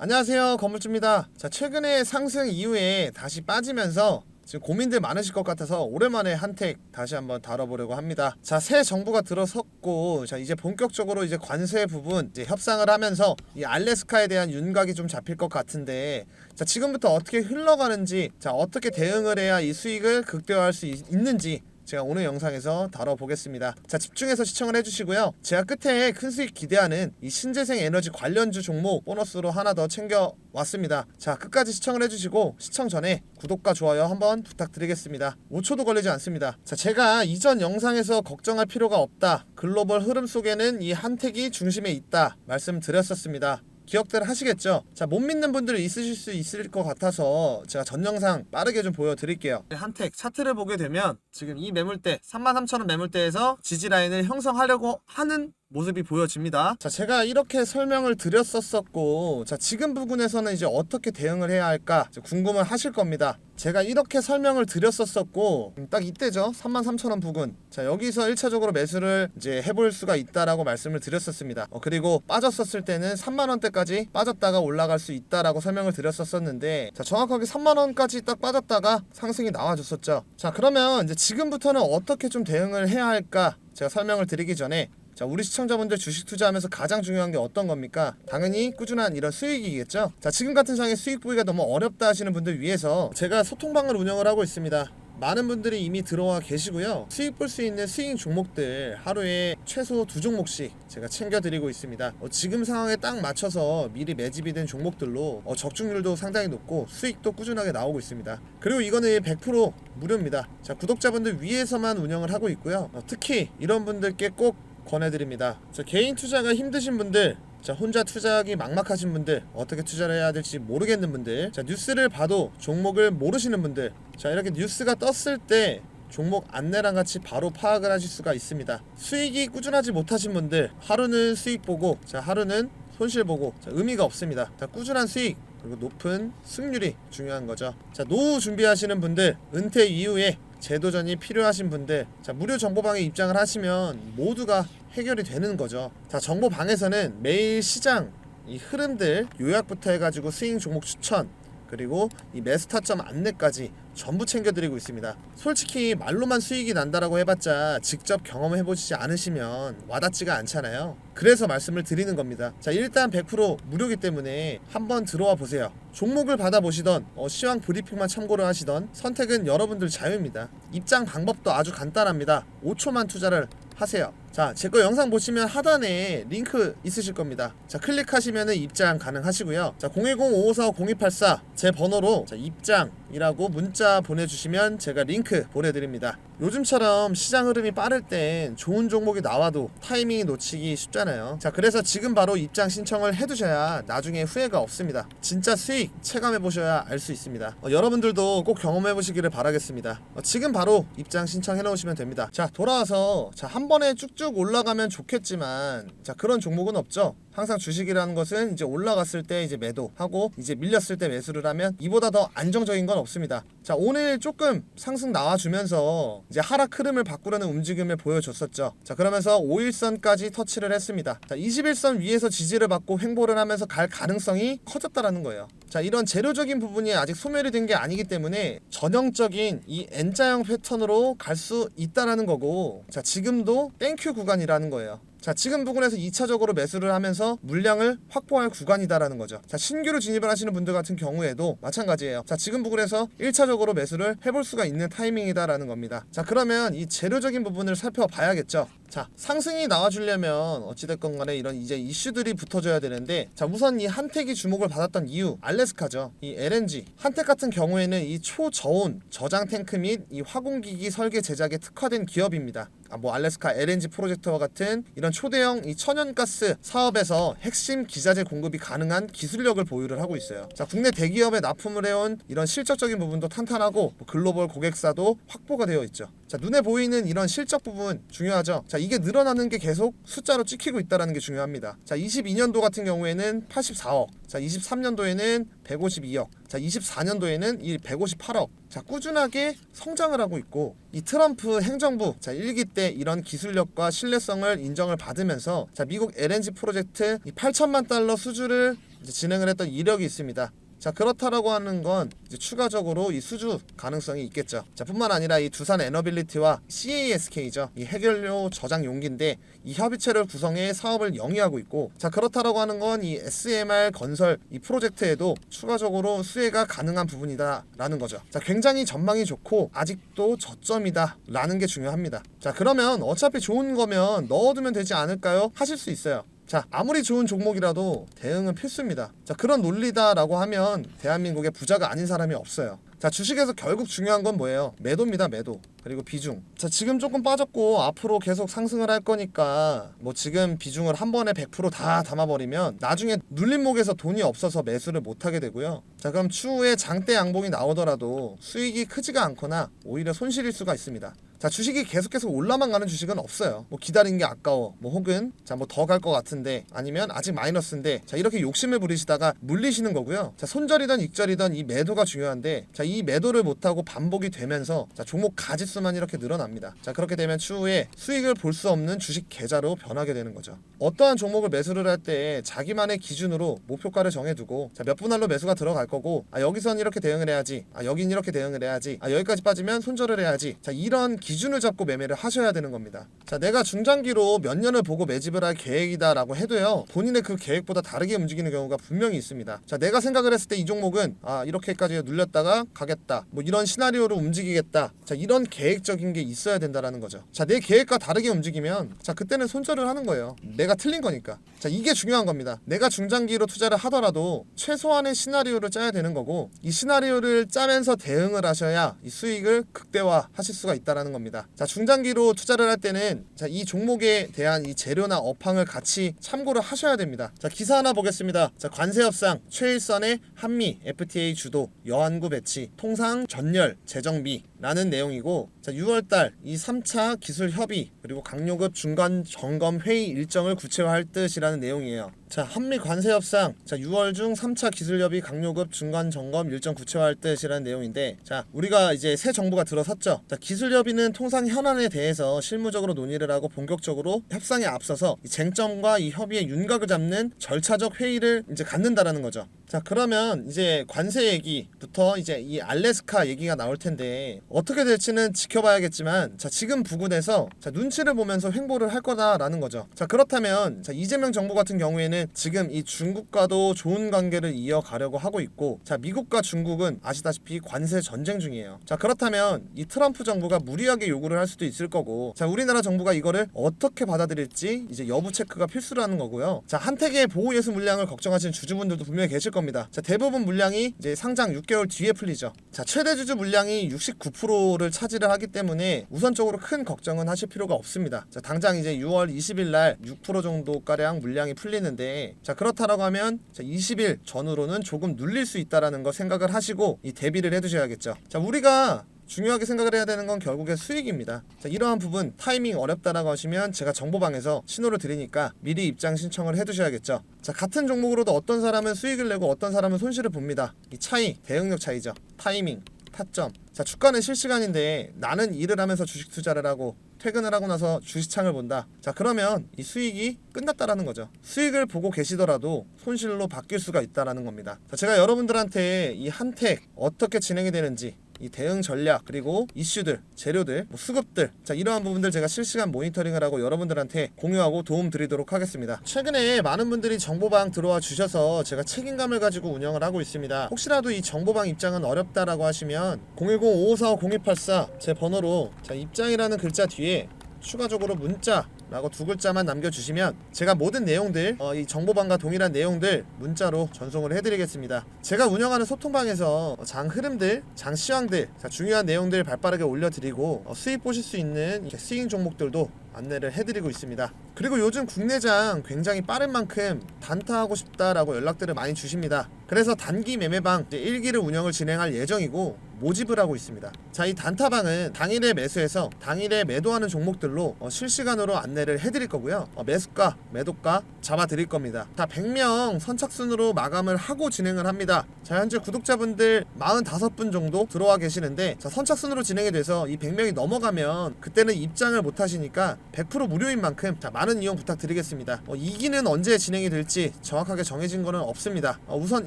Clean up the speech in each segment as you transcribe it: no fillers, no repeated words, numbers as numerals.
안녕하세요, 건물주입니다. 자, 최근에 상승 이후에 다시 빠지면서 지금 고민들 많으실 것 같아서 오랜만에 한택 다시 한번 다뤄보려고 합니다. 자, 새 정부가 들어섰고, 자, 이제 본격적으로 이제 관세 부분 이제 협상을 하면서 이 알래스카에 대한 윤곽이 좀 잡힐 것 같은데, 자, 지금부터 어떻게 흘러가는지, 자, 어떻게 대응을 해야 이 수익을 극대화할 수 있는지 제가 오늘 영상에서 다뤄보겠습니다. 자, 집중해서 시청을 해주시고요. 제가 끝에 큰 수익 기대하는 이 신재생 에너지 관련주 종목 보너스로 하나 더 챙겨왔습니다. 자, 끝까지 시청을 해주시고 시청 전에 구독과 좋아요 한번 부탁드리겠습니다. 5초도 걸리지 않습니다. 자, 제가 이전 영상에서 걱정할 필요가 없다, 글로벌 흐름 속에는 이 한택이 중심에 있다 말씀드렸었습니다. 기억들 하시겠죠? 자, 못 믿는 분들 있으실 수 있을 것 같아서 제가 전 영상 빠르게 좀 보여드릴게요. 한택 차트를 보게 되면 지금 이 매물대 33,000원 매물대에서 지지라인을 형성하려고 하는 모습이 보여집니다. 자, 제가 이렇게 설명을 드렸었고, 자, 지금 부분에서는 이제 어떻게 대응을 해야 할까 궁금을 하실 겁니다. 제가 이렇게 설명을 드렸었고, 딱 이때죠. 33,000원 부근. 자, 여기서 1차적으로 매수를 이제 해볼 수가 있다라고 말씀을 드렸었습니다. 그리고 빠졌었을 때는 3만원대까지 빠졌다가 올라갈 수 있다라고 설명을 드렸었는데, 자, 정확하게 3만원까지 딱 빠졌다가 상승이 나와줬었죠. 자, 그러면 이제 지금부터는 어떻게 좀 대응을 해야 할까 제가 설명을 드리기 전에, 자, 우리 시청자분들 주식 투자하면서 가장 중요한 게 어떤 겁니까? 당연히 꾸준한 이런 수익이겠죠. 자, 지금 같은 상황에 수익 보기가 너무 어렵다 하시는 분들 위해서 제가 소통방을 운영을 하고 있습니다. 많은 분들이 이미 들어와 계시고요. 수익 볼 수 있는 수익 종목들 하루에 최소 2종목씩 제가 챙겨드리고 있습니다. 지금 상황에 딱 맞춰서 미리 매집이 된 종목들로 적중률도 상당히 높고 수익도 꾸준하게 나오고 있습니다. 그리고 이거는 100% 무료입니다. 자, 구독자분들 위해서만 운영을 하고 있고요. 특히 이런 분들께 꼭 권해드립니다. 자, 개인 투자가 힘드신 분들, 자, 혼자 투자하기 막막하신 분들, 어떻게 투자를 해야 될지 모르겠는 분들, 자, 뉴스를 봐도 종목을 모르시는 분들, 자, 이렇게 뉴스가 떴을 때 종목 안내랑 같이 바로 파악을 하실 수가 있습니다. 수익이 꾸준하지 못하신 분들, 하루는 수익 보고, 자, 하루는 손실 보고, 자, 의미가 없습니다. 자, 꾸준한 수익 그리고 높은 승률이 중요한 거죠. 자, 노후 준비하시는 분들, 은퇴 이후에 재도전이 필요하신 분들, 자, 무료 정보방에 입장을 하시면 모두가 해결이 되는 거죠. 자, 정보방에서는 매일 시장 이 흐름들 요약부터 해가지고 스윙 종목 추천, 그리고 이 매수 타점 안내까지 전부 챙겨드리고 있습니다. 솔직히 말로만 수익이 난다라고 해봤자 직접 경험해보시지 않으시면 와닿지가 않잖아요. 그래서 말씀을 드리는 겁니다. 자, 일단 100% 무료이기 때문에 한번 들어와 보세요. 종목을 받아보시던 시황 브리핑만 참고를 하시던 선택은 여러분들 자유입니다. 입장 방법도 아주 간단합니다. 5초만 투자를 하세요. 자, 제 거 영상 보시면 하단에 링크 있으실 겁니다. 자, 클릭하시면 입장 가능하시고요. 자, 010-5545-0284 제 번호로 자, 입장이라고 문자 보내주시면 제가 링크 보내드립니다. 요즘처럼 시장 흐름이 빠를 땐 좋은 종목이 나와도 타이밍이 놓치기 쉽잖아요. 자, 그래서 지금 바로 입장 신청을 해두셔야 나중에 후회가 없습니다. 진짜 수익 체감해보셔야 알 수 있습니다. 여러분들도 꼭 경험해보시기를 바라겠습니다. 지금 바로 입장 신청해 놓으시면 됩니다. 자, 돌아와서 자, 한 번에 쭉쭉 올라가면 좋겠지만, 자, 그런 종목은 없죠. 항상 주식이라는 것은 이제 올라갔을 때 이제 매도하고 이제 밀렸을 때 매수를 하면 이보다 더 안정적인 건 없습니다. 자, 오늘 조금 상승 나와주면서 이제 하락 흐름을 바꾸려는 움직임을 보여줬었죠. 자, 그러면서 5일선까지 터치를 했습니다. 자, 21선 위에서 지지를 받고 횡보를 하면서 갈 가능성이 커졌다라는 거예요. 자, 이런 재료적인 부분이 아직 소멸이 된 게 아니기 때문에 전형적인 이 N자형 패턴으로 갈 수 있다라는 거고, 자, 지금도 땡큐 구간이라는 거예요. 자, 지금 부분에서 2차적으로 매수를 하면서 물량을 확보할 구간이다라는 거죠. 자, 신규로 진입을 하시는 분들 같은 경우에도 마찬가지예요. 자, 지금 부분에서 1차적으로 매수를 해볼 수가 있는 타이밍이다라는 겁니다. 자, 그러면 이 재료적인 부분을 살펴봐야겠죠. 자, 상승이 나와주려면 어찌됐건 간에 이런 이제 이슈들이 붙어줘야 되는데, 자, 우선 이 한택이 주목을 받았던 이유, 알래스카죠. 이 LNG 한택 같은 경우에는 이 초저온 저장 탱크 및 이 화공기기 설계 제작에 특화된 기업입니다. 알래스카 LNG 프로젝트와 같은 이런 초대형 이 천연가스 사업에서 핵심 기자재 공급이 가능한 기술력을 보유를 하고 있어요. 자, 국내 대기업에 납품을 해온 이런 실적적인 부분도 탄탄하고 글로벌 고객사도 확보가 되어 있죠. 자, 눈에 보이는 이런 실적 부분 중요하죠. 자, 이게 늘어나는 게 계속 숫자로 찍히고 있다는 게 중요합니다. 자, 22년도 같은 경우에는 84억, 자, 23년도에는 152억, 자, 24년도에는 이 158억. 자, 꾸준하게 성장을 하고 있고, 이 트럼프 행정부 자 1기 때 이런 기술력과 신뢰성을 인정을 받으면서 자, 미국 LNG 프로젝트 이 8천만 달러 수주를 이제 진행을 했던 이력이 있습니다. 자, 그렇다라고 하는 건 이제 추가적으로 이 수주 가능성이 있겠죠. 자, 뿐만 아니라 이 두산 에너빌리티와 CASK죠. 이 해결료 저장 용기인데 이 협의체를 구성해 사업을 영위하고 있고, 자, 그렇다라고 하는 건 이 SMR 건설 이 프로젝트에도 추가적으로 수혜가 가능한 부분이다라는 거죠. 자, 굉장히 전망이 좋고 아직도 저점이다라는 게 중요합니다. 자, 그러면 어차피 좋은 거면 넣어두면 되지 않을까요? 하실 수 있어요. 자, 아무리 좋은 종목이라도 대응은 필수입니다. 자, 그런 논리다라고 하면 대한민국에 부자가 아닌 사람이 없어요. 자, 주식에서 결국 중요한 건 뭐예요? 매도입니다. 매도. 그리고 비중. 자, 지금 조금 빠졌고 앞으로 계속 상승을 할 거니까 뭐 지금 비중을 한 번에 100% 다 담아버리면 나중에 눌림목에서 돈이 없어서 매수를 못하게 되고요. 자, 그럼 추후에 장대 양봉이 나오더라도 수익이 크지가 않거나 오히려 손실일 수가 있습니다. 자, 주식이 계속 올라만 가는 주식은 없어요. 뭐 기다리는 게 아까워, 뭐 혹은 자, 뭐 더 갈 것 같은데, 아니면 아직 마이너스인데, 자, 이렇게 욕심을 부리시다가 물리시는 거고요. 자, 손절이든 익절이든 이 매도가 중요한데, 자, 이 매도를 못하고 반복이 되면서 자, 종목 가짓수만 이렇게 늘어납니다. 자, 그렇게 되면 추후에 수익을 볼 수 없는 주식 계좌로 변하게 되는 거죠. 어떠한 종목을 매수를 할 때 자기만의 기준으로 목표가를 정해두고, 자, 몇 분할로 매수가 들어갈 거고, 아, 여기선 이렇게 대응을 해야지, 아, 여긴 이렇게 대응을 해야지, 아, 여기까지 빠지면 손절을 해야지. 자, 이런 기준을 잡고 매매를 하셔야 되는 겁니다. 자, 내가 중장기로 몇 년을 보고 매집을 할 계획이다 라고 해도요, 본인의 그 계획보다 다르게 움직이는 경우가 분명히 있습니다. 자, 내가 생각을 했을 때 이 종목은 아, 이렇게까지 눌렸다가 가겠다, 뭐 이런 시나리오로 움직이겠다, 자, 이런 계획적인 게 있어야 된다라는 거죠. 자, 내 계획과 다르게 움직이면 자, 그때는 손절을 하는 거예요. 내가 틀린 거니까. 자, 이게 중요한 겁니다. 내가 중장기로 투자를 하더라도 최소한의 시나리오를 짜야 되는 거고, 이 시나리오를 짜면서 대응을 하셔야 이 수익을 극대화 하실 수가 있다라는 겁니다. 자, 중장기로 투자를 할 때는 자, 이 종목에 대한 이 재료나 업황을 같이 참고를 하셔야 됩니다. 자, 기사 하나 보겠습니다. 자, 관세 협상 최일선의 한미 FTA 주도 여한구 배치 통상 전열 재정비 라는 내용이고, 자, 6월달 이 3차 기술 협의 그리고 강요급 중간 점검 회의 일정을 구체화할 뜻이라는 내용이에요. 자, 한미 관세 협상, 자, 6월 중 3차 기술 협의 강요급 중간 점검 일정 구체화할 뜻이라는 내용인데, 자, 우리가 이제 새 정부가 들어섰죠. 자, 기술 협의는 통상 현안에 대해서 실무적으로 논의를 하고 본격적으로 협상에 앞서서 이 쟁점과 이 협의의 윤곽을 잡는 절차적 회의를 이제 갖는다라는 거죠. 자, 그러면 이제 관세 얘기부터 이제 이 알래스카 얘기가 나올 텐데 어떻게 될지는 지켜봐야겠지만, 자, 지금 부근에서 자, 눈치를 보면서 횡보를 할 거다라는 거죠. 자, 그렇다면 자, 이재명 정부 같은 경우에는 지금 이 중국과도 좋은 관계를 이어가려고 하고 있고, 자, 미국과 중국은 아시다시피 관세 전쟁 중이에요. 자, 그렇다면 이 트럼프 정부가 무리하게 요구를 할 수도 있을 거고, 자, 우리나라 정부가 이거를 어떻게 받아들일지 이제 여부 체크가 필수라는 거고요. 자, 한택의 보호예수 물량을 걱정하시는 주주분들도 분명히 계실 겁니다. 자, 대부분 물량이 이제 상장 6개월 뒤에 풀리죠. 자, 최대 주주 물량이 69%를 차지를 하기 때문에 우선적으로 큰 걱정은 하실 필요가 없습니다. 자, 당장 이제 6월 20일 날 6% 정도 가량 물량이 풀리는데, 자, 그렇다라고 하면 자, 20일 전후로는 조금 눌릴 수 있다라는 거 생각을 하시고 이 대비를 해두셔야겠죠. 자, 우리가 중요하게 생각을 해야 되는 건 결국에 수익입니다. 자, 이러한 부분 타이밍 어렵다라고 하시면 제가 정보방에서 신호를 드리니까 미리 입장 신청을 해두셔야겠죠. 자, 같은 종목으로도 어떤 사람은 수익을 내고 어떤 사람은 손실을 봅니다. 이 차이, 대응력 차이죠. 타이밍, 타점. 자, 주가는 실시간인데 나는 일을 하면서 주식 투자를 하고 퇴근을 하고 나서 주식창을 본다. 자, 그러면 이 수익이 끝났다라는 거죠. 수익을 보고 계시더라도 손실로 바뀔 수가 있다라는 겁니다. 자, 제가 여러분들한테 이 한택 어떻게 진행이 되는지, 이 대응 전략, 그리고 이슈들, 재료들, 뭐 수급들, 자, 이러한 부분들 제가 실시간 모니터링을 하고 여러분들한테 공유하고 도움 드리도록 하겠습니다. 최근에 많은 분들이 정보방 들어와 주셔서 제가 책임감을 가지고 운영을 하고 있습니다. 혹시라도 이 정보방 입장은 어렵다라고 하시면 010-5545-0284 제 번호로 자, 입장이라는 글자 뒤에 추가적으로 문자 라고 두 글자만 남겨주시면 제가 모든 내용들 이 정보방과 동일한 내용들 문자로 전송을 해드리겠습니다. 제가 운영하는 소통방에서 장 흐름들, 장 시황들, 자, 중요한 내용들 발빠르게 올려드리고 수익 보실 수 있는 스윙 종목들도 안내를 해드리고 있습니다. 그리고 요즘 국내장 굉장히 빠른 만큼 단타하고 싶다라고 연락들을 많이 주십니다. 그래서 단기 매매방 1기를 운영을 진행할 예정이고 모집을 하고 있습니다. 자, 이 단타방은 당일에 매수해서 당일에 매도하는 종목들로 실시간으로 안내를 해드릴 거고요. 매수가, 매도가 잡아드릴 겁니다. 다 100명 선착순으로 마감을 하고 진행을 합니다. 자, 현재 구독자분들 45분 정도 들어와 계시는데, 자, 선착순으로 진행이 돼서 이 100명이 넘어가면 그때는 입장을 못 하시니까 100% 무료인 만큼 자, 많은 이용 부탁드리겠습니다. 2기는 언제 진행이 될지 정확하게 정해진 거는 없습니다. 우선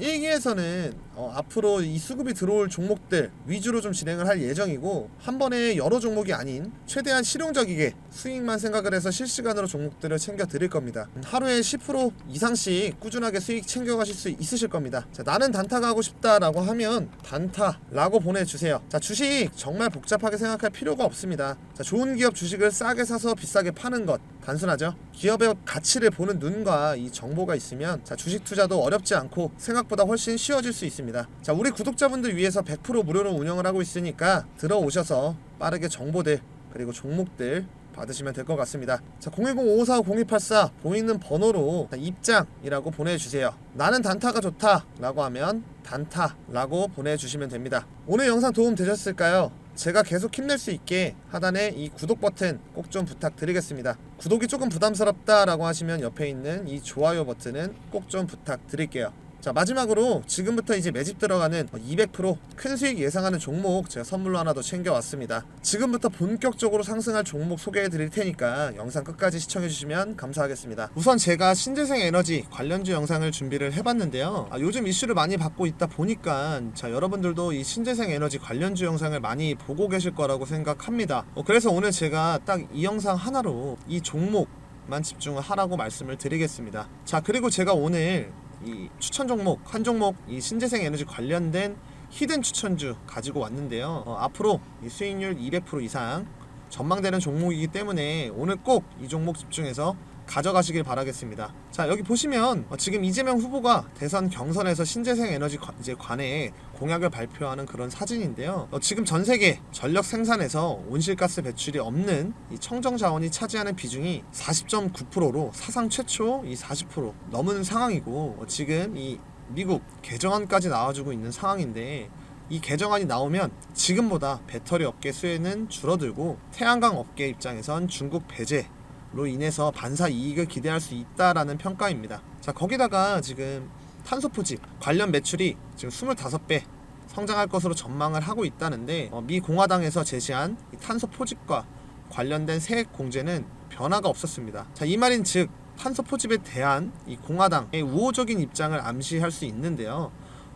1기에서는 앞으로 이 수급이 들어올 종목들 위주로 좀 진행을 할 예정이고, 한 번에 여러 종목이 아닌 최대한 실용적이게 수익만 생각을 해서 실시간으로 종목들을 챙겨 드릴 겁니다. 하루에 10% 이상씩 꾸준하게 수익 챙겨 가실 수 있으실 겁니다. 자, 나는 단타가 하고 싶다라고 하면 단타라고 보내주세요. 자, 주식 정말 복잡하게 생각할 필요가 없습니다. 자, 좋은 기업 주식을 싸게 사서 비싸게 파는 것 단순하죠. 기업의 가치를 보는 눈과 이 정보가 있으면 자, 주식 투자도 어렵지 않고 생각보다 훨씬 쉬워질 수 있습니다. 자, 우리 구독자분들 위해서 100% 무료로 운영을 하고 있으니까 들어오셔서 빠르게 정보들 그리고 종목들 받으시면 될 것 같습니다. 자, 010-5545-0284 보이는 번호로 입장이라고 보내주세요. 나는 단타가 좋다 라고 하면 단타라고 보내주시면 됩니다. 오늘 영상 도움 되셨을까요? 제가 계속 힘낼 수 있게 하단에 이 구독 버튼 꼭 좀 부탁드리겠습니다. 구독이 조금 부담스럽다 라고 하시면 옆에 있는 이 좋아요 버튼은 꼭 좀 부탁드릴게요. 자, 마지막으로 지금부터 이제 매집 들어가는 200% 큰 수익 예상하는 종목 제가 선물로 하나 더 챙겨왔습니다. 지금부터 본격적으로 상승할 종목 소개해 드릴 테니까 영상 끝까지 시청해 주시면 감사하겠습니다. 우선 제가 신재생 에너지 관련주 영상을 준비를 해봤는데요. 요즘 이슈를 많이 받고 있다 보니까 자, 여러분들도 이 신재생 에너지 관련주 영상을 많이 보고 계실 거라고 생각합니다. 그래서 오늘 제가 딱 이 영상 하나로 이 종목만 집중을 하라고 말씀을 드리겠습니다. 자, 그리고 제가 오늘 이 추천 종목 한 종목 이 신재생 에너지 관련된 히든 추천주 가지고 왔는데요. 앞으로 이 수익률 200% 이상 전망되는 종목이기 때문에 오늘 꼭 이 종목 집중해서 가져가시길 바라겠습니다. 자, 여기 보시면 지금 이재명 후보가 대선 경선에서 신재생 에너지 관에 공약을 발표하는 그런 사진인데요. 지금 전 세계 전력 생산에서 온실가스 배출이 없는 이 청정 자원이 차지하는 비중이 40.9%로 사상 최초 이 40% 넘은 상황이고, 지금 이 미국 개정안까지 나와주고 있는 상황인데, 이 개정안이 나오면 지금보다 배터리 업계 수혜는 줄어들고 태양광 업계 입장에선 중국 배제 로 인해서 반사 이익을 기대할 수 있다라는 평가입니다. 자, 거기다가 지금 탄소 포집 관련 매출이 지금 25배 성장할 것으로 전망을 하고 있다는데, 미 공화당에서 제시한 이 탄소 포집과 관련된 세액 공제는 변화가 없었습니다. 자, 이 말인 즉 탄소 포집에 대한 이 공화당의 우호적인 입장을 암시할 수 있는데요.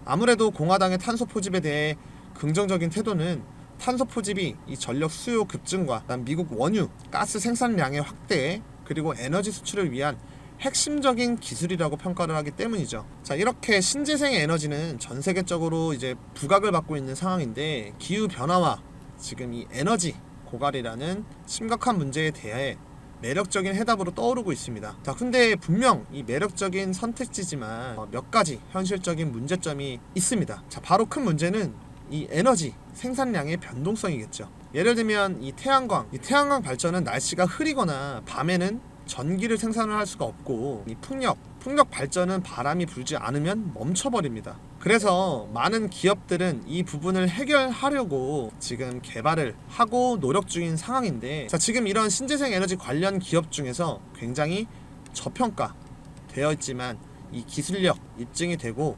아무래도 공화당의 탄소 포집에 대해 긍정적인 태도는 탄소 포집이 이 전력 수요 급증과 미국 원유 가스 생산량의 확대 그리고 에너지 수출을 위한 핵심적인 기술이라고 평가를 하기 때문이죠. 자, 이렇게 신재생 에너지는 전 세계적으로 이제 부각을 받고 있는 상황인데, 기후 변화와 지금 이 에너지 고갈이라는 심각한 문제에 대해 매력적인 해답으로 떠오르고 있습니다. 자, 근데 분명 이 매력적인 선택지지만 몇 가지 현실적인 문제점이 있습니다. 자, 바로 큰 문제는 이 에너지 생산량의 변동성이겠죠. 예를 들면 이 태양광 발전은 날씨가 흐리거나 밤에는 전기를 생산을 할 수가 없고, 이 풍력 발전은 바람이 불지 않으면 멈춰버립니다. 그래서 많은 기업들은 이 부분을 해결하려고 지금 개발을 하고 노력 중인 상황인데, 자, 지금 이런 신재생 에너지 관련 기업 중에서 굉장히 저평가 되어 있지만 이 기술력 입증이 되고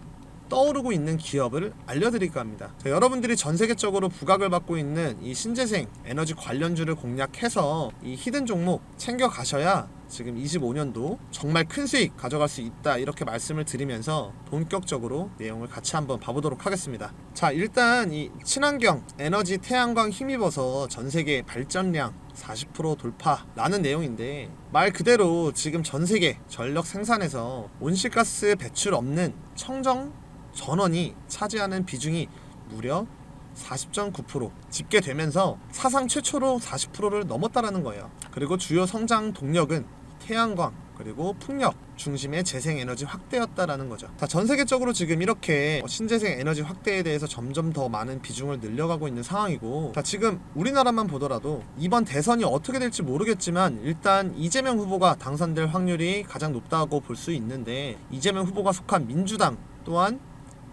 떠오르고 있는 기업을 알려드릴까 합니다. 자, 여러분들이 전 세계적으로 부각을 받고 있는 이 신재생 에너지 관련주를 공략해서 이 히든 종목 챙겨 가셔야 지금 25년도 정말 큰 수익 가져갈 수 있다, 이렇게 말씀을 드리면서 본격적으로 내용을 같이 한번 봐보도록 하겠습니다. 자, 일단 이 친환경 에너지 태양광 힘입어서 전 세계 발전량 40% 돌파라는 내용인데, 말 그대로 지금 전 세계 전력 생산에서 온실가스 배출 없는 청정 전원이 차지하는 비중이 무려 40.9% 집계되면서 사상 최초로 40%를 넘었다라는 거예요. 그리고 주요 성장 동력은 태양광 그리고 풍력 중심의 재생에너지 확대였다라는 거죠. 자, 전 세계적으로 지금 이렇게 신재생 에너지 확대에 대해서 점점 더 많은 비중을 늘려가고 있는 상황이고, 자, 지금 우리나라만 보더라도 이번 대선이 어떻게 될지 모르겠지만 일단 이재명 후보가 당선될 확률이 가장 높다고 볼 수 있는데, 이재명 후보가 속한 민주당 또한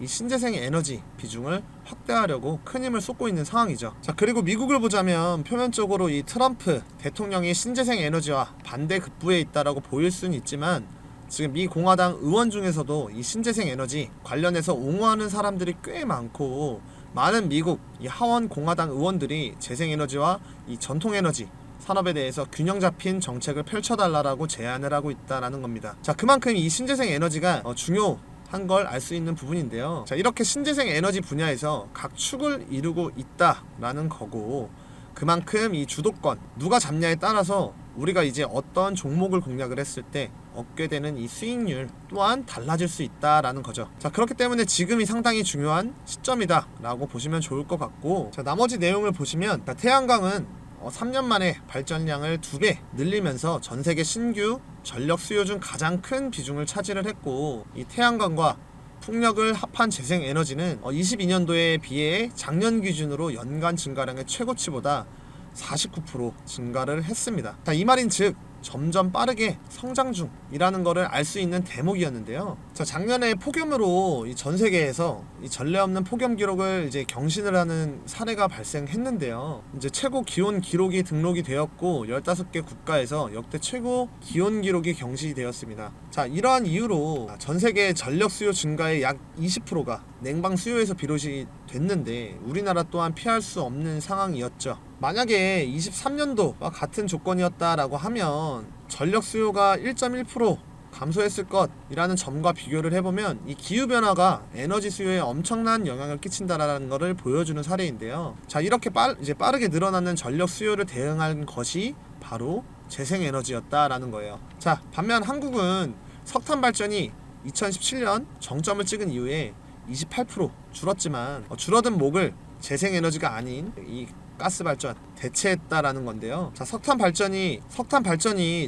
이 신재생 에너지 비중을 확대하려고 큰 힘을 쏟고 있는 상황이죠. 자, 그리고 미국을 보자면 표면적으로 이 트럼프 대통령이 신재생 에너지와 반대 급부에 있다라고 보일 수는 있지만, 지금 미 공화당 의원 중에서도 이 신재생 에너지 관련해서 옹호하는 사람들이 꽤 많고, 많은 미국 이 하원 공화당 의원들이 재생에너지와 이 전통에너지 산업에 대해서 균형 잡힌 정책을 펼쳐달라고 제안을 하고 있다라는 겁니다. 자, 그만큼 이 신재생 에너지가 중요한 걸 알 수 있는 부분인데요. 자, 이렇게 신재생 에너지 분야에서 각 축을 이루고 있다라는 거고, 그만큼 이 주도권 누가 잡냐에 따라서 우리가 이제 어떤 종목을 공략을 했을 때 얻게 되는 이 수익률 또한 달라질 수 있다라는 거죠. 자, 그렇기 때문에 지금이 상당히 중요한 시점이다 라고 보시면 좋을 것 같고, 자, 나머지 내용을 보시면 태양광은 3년 만에 발전량을 2배 늘리면서 전세계 신규 전력 수요 중 가장 큰 비중을 차지를 했고, 이 태양광과 풍력을 합한 재생에너지는 22년도에 비해 작년 기준으로 연간 증가량의 최고치보다 49% 증가를 했습니다. 자, 이 말인즉 점점 빠르게 성장 중이라는 것을 알 수 있는 대목이었는데요. 자, 작년에 폭염으로 전 세계에서 이 전례 없는 폭염 기록을 이제 경신을 하는 사례가 발생했는데요. 이제 최고 기온 기록이 등록이 되었고 15개 국가에서 역대 최고 기온 기록이 경신이 되었습니다. 자, 이러한 이유로 전 세계 전력 수요 증가의 약 20%가 냉방 수요에서 비롯이 됐는데 우리나라 또한 피할 수 없는 상황이었죠. 만약에 23년도와 같은 조건이었다라고 하면 전력 수요가 1.1% 감소했을 것이라는 점과 비교를 해보면 이 기후변화가 에너지 수요에 엄청난 영향을 끼친다라는 것을 보여주는 사례인데요. 자, 이렇게 빠르게 늘어나는 전력 수요를 대응한 것이 바로 재생에너지였다라는 거예요. 자, 반면 한국은 석탄 발전이 2017년 정점을 찍은 이후에 28% 줄었지만 줄어든 목을 재생에너지가 아닌 이 가스 발전 대체했다라는 건데요. 자, 석탄 발전이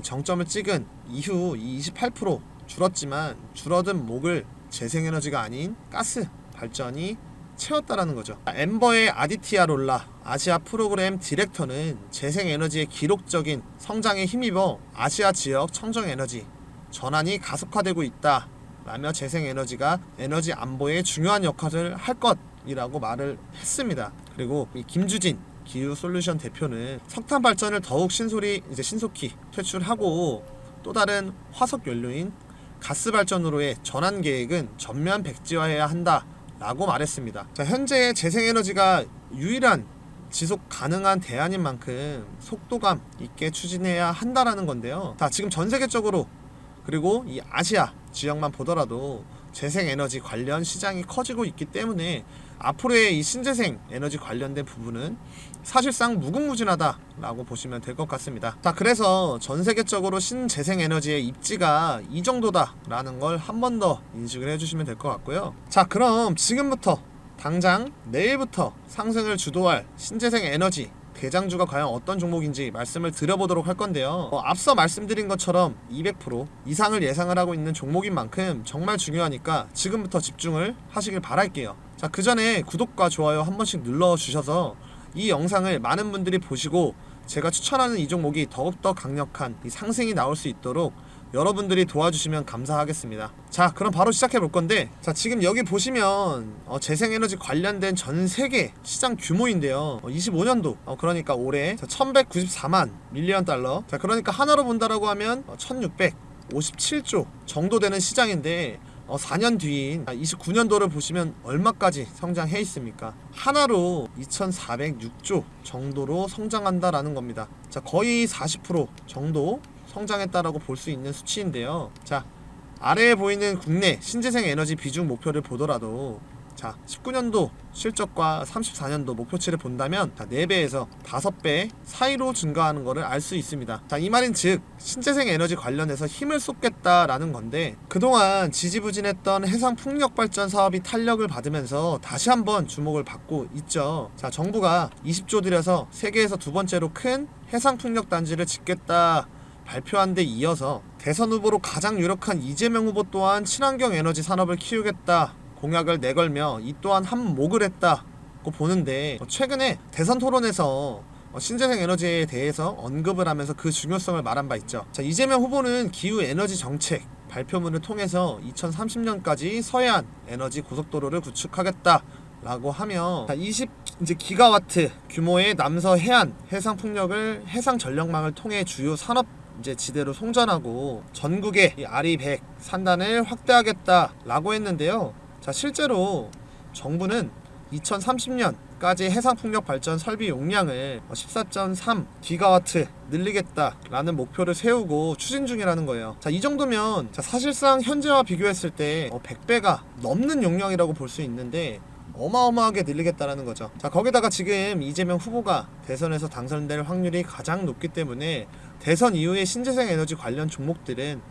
정점을 찍은 이후 28% 줄었지만 줄어든 목을 재생에너지가 아닌 가스 발전이 채웠다라는 거죠. 엠버의 아디티아 롤라 아시아 프로그램 디렉터는 재생에너지의 기록적인 성장에 힘입어 아시아 지역 청정에너지 전환이 가속화되고 있다 라며 재생에너지가 에너지 안보에 중요한 역할을 할 것이라고 말을 했습니다. 그리고 이 김주진 기후솔루션 대표는 석탄 발전을 더욱 신속히 퇴출하고 또 다른 화석 연료인 가스 발전으로의 전환 계획은 전면 백지화해야 한다라고 말했습니다. 자, 현재 재생에너지가 유일한 지속 가능한 대안인 만큼 속도감 있게 추진해야 한다라는 건데요. 자, 지금 전 세계적으로 그리고 이 아시아 지역만 보더라도 재생에너지 관련 시장이 커지고 있기 때문에 앞으로의 이 신재생 에너지 관련된 부분은 사실상 무궁무진하다라고 보시면 될 것 같습니다. 자, 그래서 전 세계적으로 신재생 에너지의 입지가 이 정도다라는 걸 한 번 더 인식을 해주시면 될 것 같고요. 자, 그럼 지금부터 당장 내일부터 상승을 주도할 신재생 에너지 대장주가 과연 어떤 종목인지 말씀을 드려보도록 할 건데요. 앞서 말씀드린 것처럼 200% 이상을 예상을 하고 있는 종목인 만큼 정말 중요하니까 지금부터 집중을 하시길 바랄게요. 자, 그 전에 구독과 좋아요 한 번씩 눌러주셔서 이 영상을 많은 분들이 보시고 제가 추천하는 이 종목이 더욱더 강력한 이 상승이 나올 수 있도록 여러분들이 도와주시면 감사하겠습니다. 자, 그럼 바로 시작해 볼 건데, 자, 지금 여기 보시면 재생에너지 관련된 전 세계 시장 규모인데요. 25년도 그러니까 올해 1194만 밀리언 달러. 자, 그러니까 하나로 본다라고 하면 1657조 정도 되는 시장인데 4년 뒤인 29년도를 보시면 얼마까지 성장해 있습니까? 하나로 2406조 정도로 성장한다라는 겁니다. 자, 거의 40% 정도 성장했다라고 볼 수 있는 수치인데요. 자, 아래에 보이는 국내 신재생 에너지 비중 목표를 보더라도 자, 19년도 실적과 34년도 목표치를 본다면 4배에서 5배 사이로 증가하는 것을 알 수 있습니다. 자, 이 말인 즉 신재생 에너지 관련해서 힘을 쏟겠다라는 건데, 그동안 지지부진했던 해상 풍력 발전 사업이 탄력을 받으면서 다시 한번 주목을 받고 있죠. 자, 정부가 20조 들여서 세계에서 두 번째로 큰 해상 풍력 단지를 짓겠다 발표한 데 이어서 대선 후보로 가장 유력한 이재명 후보 또한 친환경 에너지 산업을 키우겠다 공약을 내걸며 이 또한 한몫을 했다고 보는데, 최근에 대선 토론에서 신재생 에너지에 대해서 언급을 하면서 그 중요성을 말한 바 있죠. 자, 이재명 후보는 기후 에너지 정책 발표문을 통해서 2030년까지 서해안 에너지 고속도로를 구축하겠다 라고 하며 20기가와트 규모의 남서 해안 해상 풍력을 해상 전력망을 통해 주요 산업 지대로 송전하고 전국의 아리 100 산단을 확대하겠다라고 했는데요. 자, 실제로 정부는 2030년 까지 해상풍력 발전 설비 용량을 14.3 기가와트 늘리겠다라는 목표를 세우고 추진 중이라는 거예요. 자, 이 정도면 사실상 현재와 비교했을 때 100배가 넘는 용량이라고 볼 수 있는데 어마어마하게 늘리겠다라는 거죠. 자, 거기다가 지금 이재명 후보가 대선에서 당선될 확률이 가장 높기 때문에 대선 이후에 신재생 에너지 관련 종목들은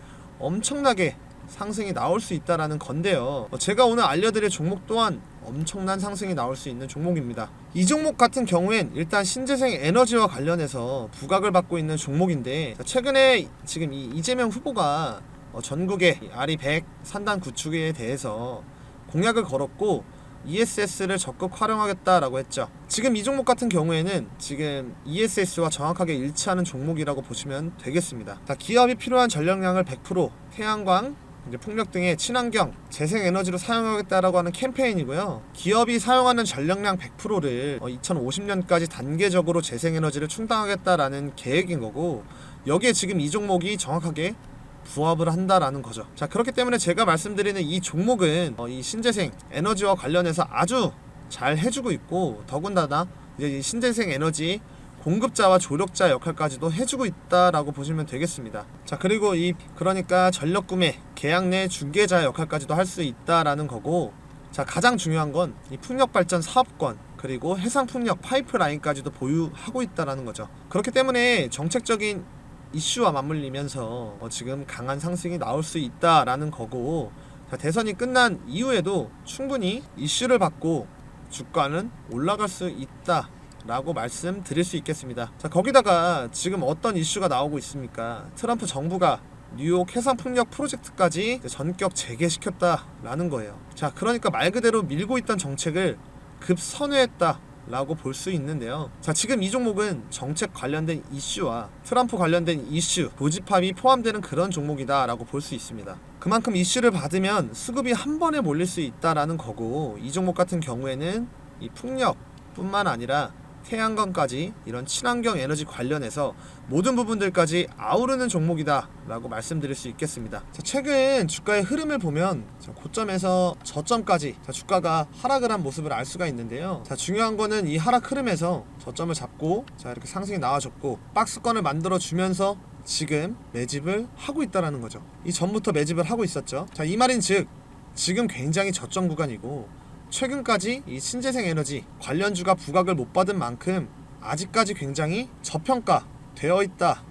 엄청나게 상승이 나올 수 있다라는 건데요. 제가 오늘 알려드릴 종목 또한 엄청난 상승이 나올 수 있는 종목입니다. 이 종목 같은 경우엔 일단 신재생 에너지와 관련해서 부각을 받고 있는 종목인데, 최근에 지금 이 이재명 후보가 전국의 RE100 산단 구축에 대해서 공약을 걸었고 ESS를 적극 활용하겠다라고 했죠. 지금 이 종목 같은 경우에는 지금 ESS와 정확하게 일치하는 종목이라고 보시면 되겠습니다. 기업이 필요한 전력량을 100% 태양광, 풍력 등의 친환경 재생에너지로 사용하겠다라고 하는 캠페인이고요. 기업이 사용하는 전력량 100%를 2050년까지 단계적으로 재생에너지를 충당하겠다라는 계획인 거고, 여기에 지금 이 종목이 정확하게 부합을 한다라는 거죠. 자, 그렇기 때문에 제가 말씀드리는 이 종목은 이 신재생 에너지와 관련해서 아주 잘 해주고 있고, 더군다나 이제 이 신재생 에너지 공급자와 조력자 역할까지도 해주고 있다라고 보시면 되겠습니다. 자, 그리고 그러니까 전력 구매 계약 내 중개자 역할까지도 할 수 있다라는 거고, 자, 가장 중요한 건 이 풍력 발전 사업권 그리고 해상 풍력 파이프라인까지도 보유하고 있다라는 거죠. 그렇기 때문에 정책적인 이슈와 맞물리면서 지금 강한 상승이 나올 수 있다라는 거고, 자, 대선이 끝난 이후에도 충분히 이슈를 받고 주가는 올라갈 수 있다 라고 말씀드릴 수 있겠습니다. 자, 거기다가 지금 어떤 이슈가 나오고 있습니까? 트럼프 정부가 뉴욕 해상풍력 프로젝트까지 전격 재개시켰다라는 거예요. 자, 그러니까 말 그대로 밀고 있던 정책을 급선회했다 라고 볼 수 있는데요. 자, 지금 이 종목은 정책 관련된 이슈와 트럼프 관련된 이슈, 고집합이 포함되는 그런 종목이다 라고 볼 수 있습니다. 그만큼 이슈를 받으면 수급이 한 번에 몰릴 수 있다라는 거고, 이 종목 같은 경우에는 이 풍력 뿐만 아니라 태양광까지 이런 친환경 에너지 관련해서 모든 부분들까지 아우르는 종목이다 라고 말씀드릴 수 있겠습니다. 자, 최근 주가의 흐름을 보면 고점에서 저점까지 주가가 하락을 한 모습을 알 수가 있는데요. 자, 중요한 거는 이 하락 흐름에서 저점을 잡고 이렇게 상승이 나와줬고 박스권을 만들어 주면서 지금 매집을 하고 있다라는 거죠. 이 전부터 매집을 하고 있었죠. 자, 이 말인 즉 지금 굉장히 저점 구간이고, 최근까지 이 신재생 에너지 관련주가 부각을 못 받은 만큼 아직까지 굉장히 저평가 되어 있다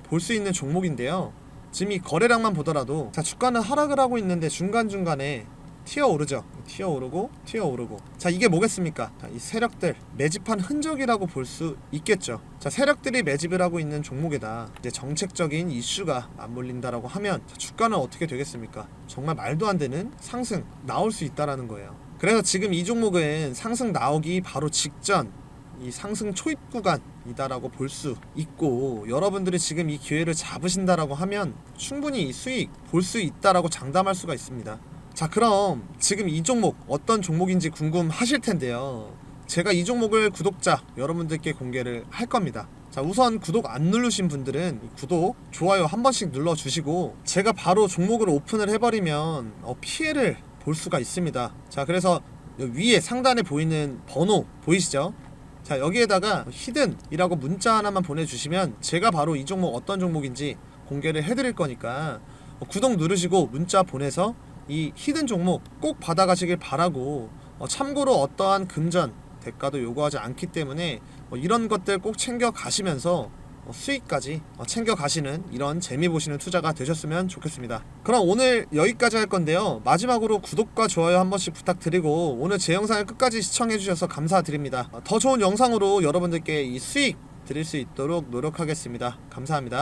볼 수 있는 종목인데요. 지금 이 거래량만 보더라도 주가는 하락을 하고 있는데 중간중간에 튀어오르죠. 튀어오르고. 자, 이게 뭐겠습니까? 이 세력들 매집한 흔적이라고 볼 수 있겠죠. 자, 세력들이 매집을 하고 있는 종목에다 이제 정책적인 이슈가 맞물린다라고 하면 주가는 어떻게 되겠습니까? 정말 말도 안 되는 상승 나올 수 있다라는 거예요. 그래서 지금 이 종목은 상승 나오기 바로 직전 이 상승 초입 구간이다라고 볼 수 있고, 여러분들이 지금 이 기회를 잡으신다라고 하면 충분히 수익 볼 수 있다라고 장담할 수가 있습니다. 자, 그럼 지금 이 종목 어떤 종목인지 궁금하실 텐데요. 제가 이 종목을 구독자 여러분들께 공개를 할 겁니다. 자, 우선 구독 안 누르신 분들은 구독, 좋아요 한 번씩 눌러주시고, 제가 바로 종목을 오픈을 해버리면 피해를 볼 수가 있습니다. 자, 그래서 위에 상단에 보이는 번호 보이시죠? 자, 여기에다가 히든이라고 문자 하나만 보내주시면 제가 바로 이 종목 어떤 종목인지 공개를 해드릴 거니까 구독 누르시고 문자 보내서 이 히든 종목 꼭 받아가시길 바라고, 참고로 어떠한 금전 대가도 요구하지 않기 때문에 이런 것들 꼭 챙겨 가시면서 수익까지 챙겨 가시는 이런 재미 보시는 투자가 되셨으면 좋겠습니다. 그럼 오늘 여기까지 할 건데요. 마지막으로 구독과 좋아요 한 번씩 부탁드리고, 오늘 제 영상을 끝까지 시청해 주셔서 감사드립니다. 더 좋은 영상으로 여러분들께 이 수익 드릴 수 있도록 노력하겠습니다. 감사합니다.